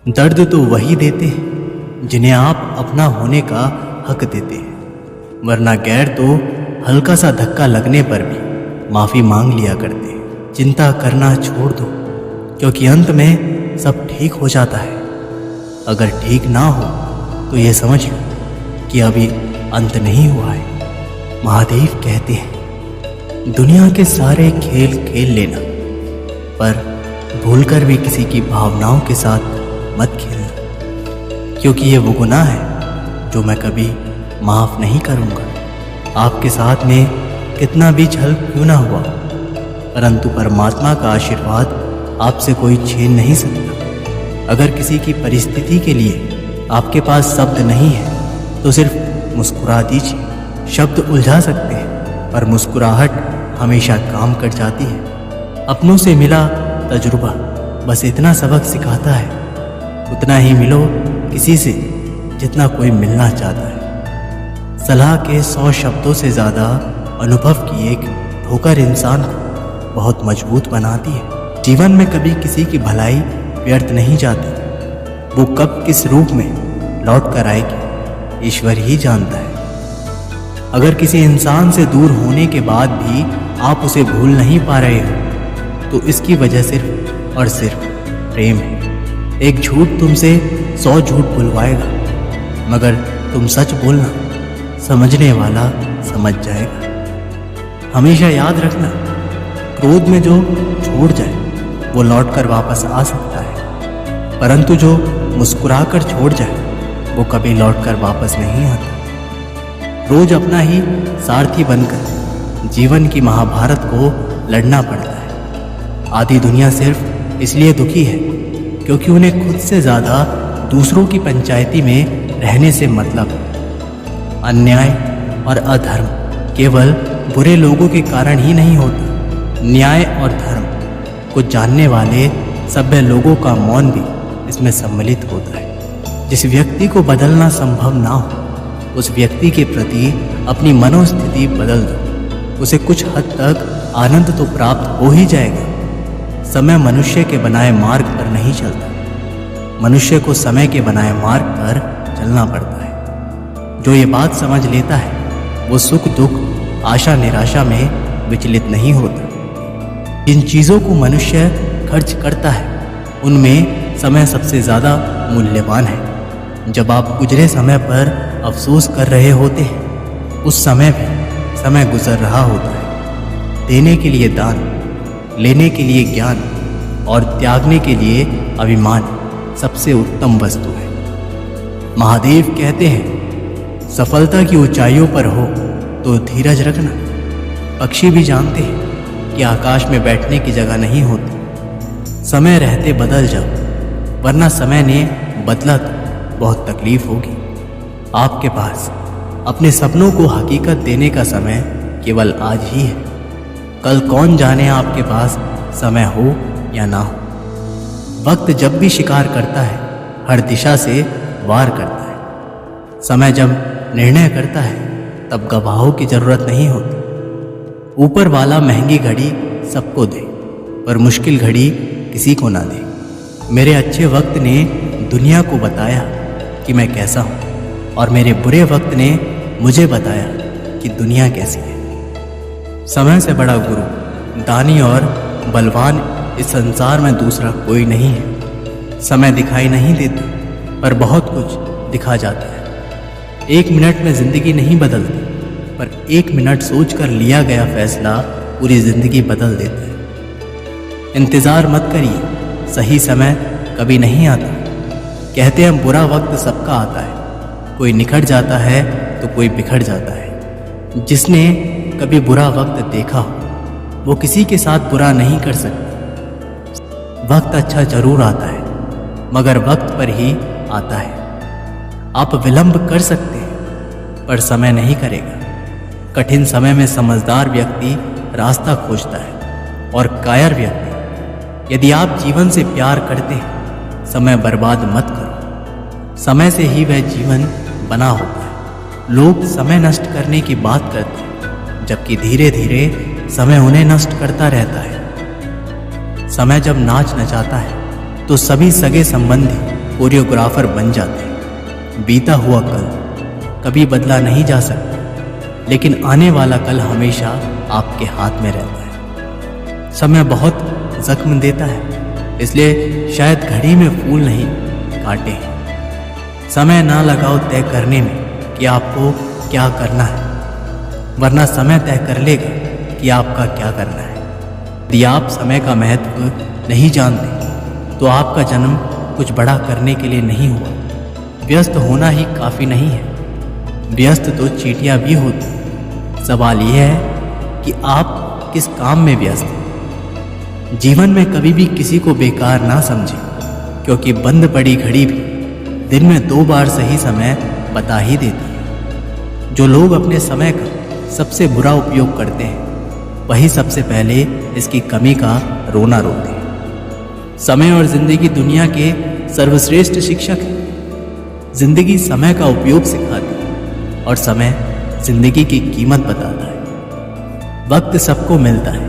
दर्द तो वही देते हैं जिन्हें आप अपना होने का हक देते हैं, वरना गैर तो हल्का सा धक्का लगने पर भी माफ़ी मांग लिया करते हैं। चिंता करना छोड़ दो, क्योंकि अंत में सब ठीक हो जाता है। अगर ठीक ना हो तो ये समझ लो कि अभी अंत नहीं हुआ है। महादेव कहते हैं, दुनिया के सारे खेल खेल लेना, पर भूलकर भी किसी की भावनाओं के साथ मत खेलना, क्योंकि ये वो गुनाह है जो मैं कभी माफ़ नहीं करूँगा। आपके साथ में कितना भी छल क्यों ना हुआ, परंतु परमात्मा का आशीर्वाद आपसे कोई छीन नहीं सकता। अगर किसी की परिस्थिति के लिए आपके पास शब्द नहीं है तो सिर्फ मुस्कुरा दीजिए। शब्द उलझा सकते हैं, पर मुस्कुराहट हमेशा काम कर जाती है। अपनों से मिला तजुर्बा बस इतना सबक सिखाता है, उतना ही मिलो किसी से जितना कोई मिलना चाहता है। सलाह के 100 शब्दों से ज़्यादा अनुभव की एक ठोकर इंसान को बहुत मजबूत बनाती है। जीवन में कभी किसी की भलाई व्यर्थ नहीं जाती, वो कब किस रूप में लौट कर आएगी ईश्वर ही जानता है। अगर किसी इंसान से दूर होने के बाद भी आप उसे भूल नहीं पा रहे हो तो इसकी वजह सिर्फ और सिर्फ प्रेम है। एक झूठ तुमसे 100 झूठ बुलवाएगा, मगर तुम सच बोलना, समझने वाला समझ जाएगा। हमेशा याद रखना, क्रोध में जो छोड़ जाए वो लौट कर वापस आ सकता है, परंतु जो मुस्कुरा कर छोड़ जाए वो कभी लौट कर वापस नहीं आता। रोज अपना ही सारथी बनकर जीवन की महाभारत को लड़ना पड़ता है। आधी दुनिया सिर्फ इसलिए दुखी है क्योंकि उन्हें खुद से ज़्यादा दूसरों की पंचायती में रहने से मतलब है। अन्याय और अधर्म केवल बुरे लोगों के कारण ही नहीं होता। न्याय और धर्म को जानने वाले सभ्य लोगों का मौन भी इसमें सम्मिलित होता है। जिस व्यक्ति को बदलना संभव ना हो, उस व्यक्ति के प्रति अपनी मनोस्थिति बदल दो, उसे कुछ हद तक आनंद तो प्राप्त हो ही जाएगा। समय मनुष्य के बनाए मार्ग पर नहीं चलता, मनुष्य को समय के बनाए मार्ग पर चलना पड़ता है। जो ये बात समझ लेता है वो सुख दुख आशा निराशा में विचलित नहीं होता। जिन चीज़ों को मनुष्य खर्च करता है उनमें समय सबसे ज़्यादा मूल्यवान है। जब आप गुजरे समय पर अफसोस कर रहे होते हैं, उस समय भी समय गुजर रहा होता है। देने के लिए दान, लेने के लिए ज्ञान और त्यागने के लिए अभिमान सबसे उत्तम वस्तु है। महादेव कहते हैं, सफलता की ऊंचाइयों पर हो तो धीरज रखना। पक्षी भी जानते हैं कि आकाश में बैठने की जगह नहीं होती। समय रहते बदल जाओ, वरना समय ने बदला तो बहुत तकलीफ होगी। आपके पास अपने सपनों को हकीकत देने का समय केवल आज ही है। कल कौन जाने आपके पास समय हो या ना हो। वक्त जब भी शिकार करता है, हर दिशा से वार करता है। समय जब निर्णय करता है, तब गवाहों की जरूरत नहीं होती। ऊपर वाला महंगी घड़ी सबको दे, पर मुश्किल घड़ी किसी को ना दे। मेरे अच्छे वक्त ने दुनिया को बताया कि मैं कैसा हूँ, और मेरे बुरे वक्त ने मुझे बताया कि दुनिया कैसी है। समय से बड़ा गुरु, दानी और बलवान इस संसार में दूसरा कोई नहीं है। समय दिखाई नहीं देता, पर बहुत कुछ दिखा जाता है। 1 मिनट में ज़िंदगी नहीं बदलती, पर 1 मिनट सोचकर लिया गया फैसला पूरी ज़िंदगी बदल देता है। इंतज़ार मत करिए, सही समय कभी नहीं आता। कहते हैं बुरा वक्त सबका आता है, कोई निखर जाता है तो कोई बिखर जाता है। जिसने कभी बुरा वक्त देखा हो वो किसी के साथ बुरा नहीं कर सकता। वक्त अच्छा जरूर आता है, मगर वक्त पर ही आता है। आप विलंब कर सकते हैं, पर समय नहीं करेगा। कठिन समय में समझदार व्यक्ति रास्ता खोजता है, और कायर व्यक्ति, यदि आप जीवन से प्यार करते हैं, समय बर्बाद मत करो। समय से ही वह जीवन बना होता है। लोग समय नष्ट करने की बात करते हैं, जबकि धीरे धीरे समय उन्हें नष्ट करता रहता है। समय जब नाच नचाता है तो सभी सगे संबंधी कोरियोग्राफर बन जाते हैं। बीता हुआ कल कभी बदला नहीं जा सकता, लेकिन आने वाला कल हमेशा आपके हाथ में रहता है। समय बहुत जख्म देता है, इसलिए शायद घड़ी में फूल नहीं काटे हैं। समय ना लगाओ तय करने में कि आपको क्या करना है, वरना समय तय कर लेगा कि आपका क्या करना है। यदि आप समय का महत्व नहीं जानते तो आपका जन्म कुछ बड़ा करने के लिए नहीं हुआ। व्यस्त होना ही काफ़ी नहीं है, व्यस्त तो चींटियां भी होती हैं। सवाल यह है कि आप किस काम में व्यस्त हैं। जीवन में कभी भी किसी को बेकार ना समझें, क्योंकि बंद पड़ी घड़ी भी दिन में 2 बार सही समय बता ही देती है। जो लोग अपने समय का सबसे बुरा उपयोग करते हैं, वही सबसे पहले इसकी कमी का रोना रोते हैं। समय और जिंदगी दुनिया के सर्वश्रेष्ठ शिक्षक हैं। जिंदगी समय का उपयोग सिखाती है और समय जिंदगी की कीमत बताता है। वक्त सबको मिलता है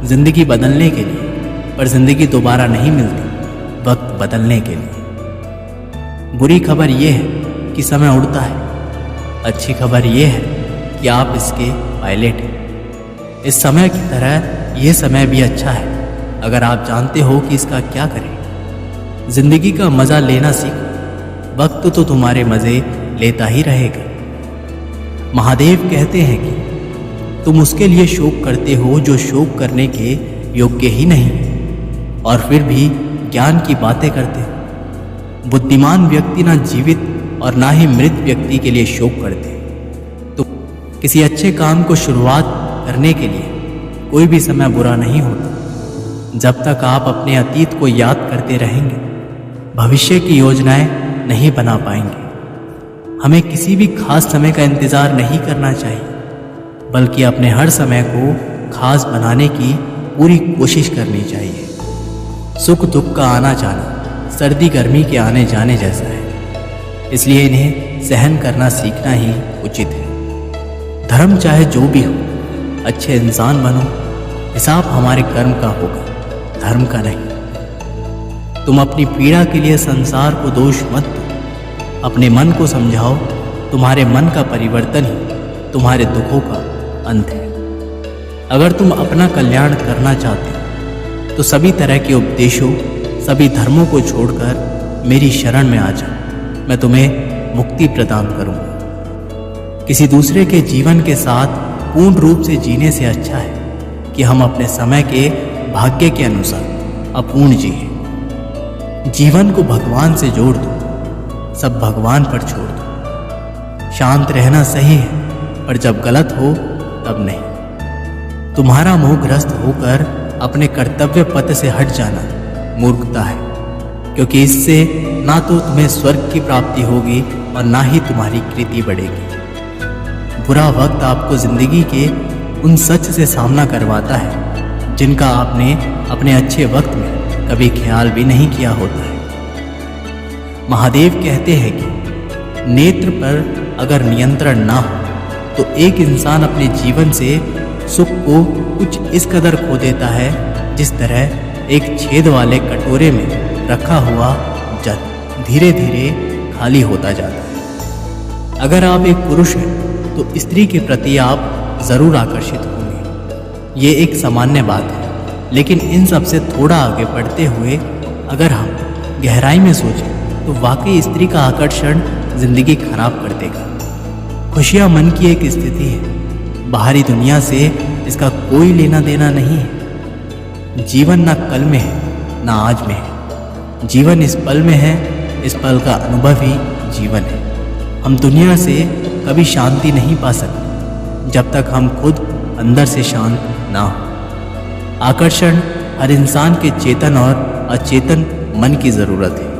जिंदगी बदलने के लिए, पर जिंदगी दोबारा नहीं मिलती वक्त बदलने के लिए। बुरी खबर यह है कि समय उड़ता है, अच्छी खबर यह है कि आप इसके पायलट हैं। इस समय की तरह यह समय भी अच्छा है अगर आप जानते हो कि इसका क्या करें। जिंदगी का मज़ा लेना सीखो, वक्त तो तुम्हारे मज़े लेता ही रहेगा। महादेव कहते हैं कि तुम उसके लिए शोक करते हो जो शोक करने के योग्य ही नहीं है, और फिर भी ज्ञान की बातें करते हो। बुद्धिमान व्यक्ति ना जीवित और ना ही मृत व्यक्ति के लिए शोक करते हैं। तो किसी अच्छे काम को शुरुआत करने के लिए कोई भी समय बुरा नहीं होता। जब तक आप अपने अतीत को याद करते रहेंगे, भविष्य की योजनाएं नहीं बना पाएंगे। हमें किसी भी खास समय का इंतज़ार नहीं करना चाहिए, बल्कि अपने हर समय को खास बनाने की पूरी कोशिश करनी चाहिए। सुख दुख का आना जाना सर्दी गर्मी के आने जाने जैसा है, इसलिए इन्हें सहन करना सीखना ही उचित है। धर्म चाहे जो भी हो, अच्छे इंसान बनो। हिसाब हमारे कर्म का होगा, धर्म का नहीं। तुम अपनी पीड़ा के लिए संसार को दोष मत दो। अपने मन को समझाओ, तुम्हारे मन का परिवर्तन ही तुम्हारे दुखों का अंत है। अगर तुम अपना कल्याण करना चाहते हो तो सभी तरह के उपदेशों, सभी धर्मों को छोड़कर मेरी शरण में आ जाओ। मैं तुम्हें मुक्ति प्रदान करूंगा। किसी दूसरे के जीवन के साथ पूर्ण रूप से जीने से अच्छा है कि हम अपने समय के भाग्य के अनुसार अपूर्ण जिए। जीवन को भगवान से जोड़ दो, सब भगवान पर छोड़ दो। शांत रहना सही है, पर जब गलत हो तब नहीं। तुम्हारा मोहग्रस्त होकर अपने कर्तव्य पथ से हट जाना मूर्खता है, क्योंकि इससे ना तो तुम्हें स्वर्ग की प्राप्ति होगी और ना ही तुम्हारी कृति बढ़ेगी। बुरा वक्त आपको जिंदगी के उन सच से सामना करवाता है जिनका आपने अपने अच्छे वक्त में कभी ख्याल भी नहीं किया होता है। महादेव कहते हैं कि नेत्र पर अगर नियंत्रण ना हो तो एक इंसान अपने जीवन से सुख को कुछ इस कदर खो देता है जिस तरह एक छेद वाले कटोरे में रखा हुआ जल धीरे धीरे खाली होता जाता है। अगर आप एक पुरुष हैं तो स्त्री के प्रति आप जरूर आकर्षित होंगे। ये एक सामान्य बात है, लेकिन इन सब से थोड़ा आगे बढ़ते हुए अगर हम गहराई में सोचें तो वाकई स्त्री का आकर्षण जिंदगी खराब कर देगा। खुशियाँ मन की एक स्थिति है, बाहरी दुनिया से इसका कोई लेना देना नहीं है। जीवन ना कल में है ना आज में है, जीवन इस पल में है, इस पल का अनुभव ही जीवन है। हम दुनिया से कभी शांति नहीं पा सकते जब तक हम खुद अंदर से शांत ना हो। आकर्षण हर इंसान के चेतन और अचेतन मन की ज़रूरत है।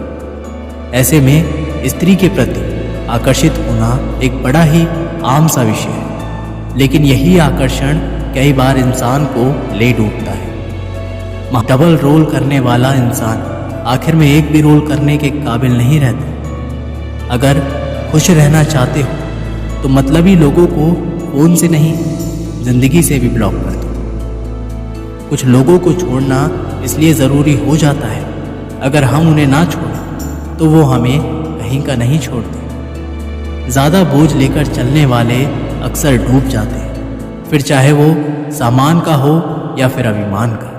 ऐसे में स्त्री के प्रति आकर्षित होना एक बड़ा ही आम सा विषय है, लेकिन यही आकर्षण कई बार इंसान को ले डूबता है। डबल रोल करने वाला इंसान आखिर में एक भी रोल करने के काबिल नहीं रहता। अगर खुश रहना चाहते हो तो मतलबी लोगों को फोन से नहीं, जिंदगी से भी ब्लॉक कर दो। कुछ लोगों को छोड़ना इसलिए ज़रूरी हो जाता है, अगर हम उन्हें ना छोड़ें तो वो हमें कहीं का नहीं छोड़ते। ज़्यादा बोझ लेकर चलने वाले अक्सर डूब जाते हैं, फिर चाहे वो सामान का हो या फिर अभिमान का।